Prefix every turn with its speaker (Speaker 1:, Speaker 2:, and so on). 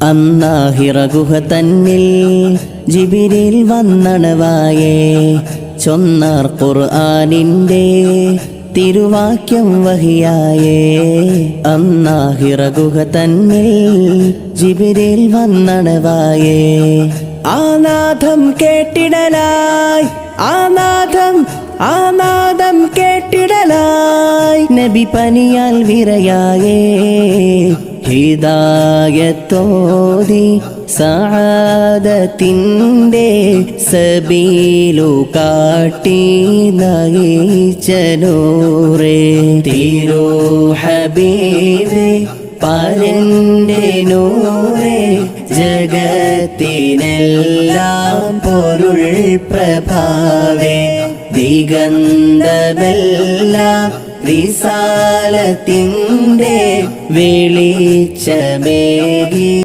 Speaker 1: അന്നാഹിറ ഗുഹ തന്നിൽ ജിബിരിൽ വന്നണവായേ ചൊന്നാർ ഖുർആനിന്റെ തിരുവാക്യം വഹിയായേ. അന്നാഹിറ ഗുഹ തന്നിൽ ജിബിരിൽ വന്നണവായേ ആനാദം കേട്ടിടലായി ആനാദം കേട്ടിടലായി നബി പനിയാൽ വിറയായേ. ഹിദായത്തോതി സഅദത്തിൻ്റെ സബീലു കാട്ടി നയിച്ചനൂറേ തിരു ഹബീബേ പരന്റെ നൂറേ ജഗത്തിനെല്ലാം പൊരുൾ പ്രഭാവേ ദിഗന്ധമെല്ലാം റിസാലത്തിൻ്റെ വെളിച്ചമേകി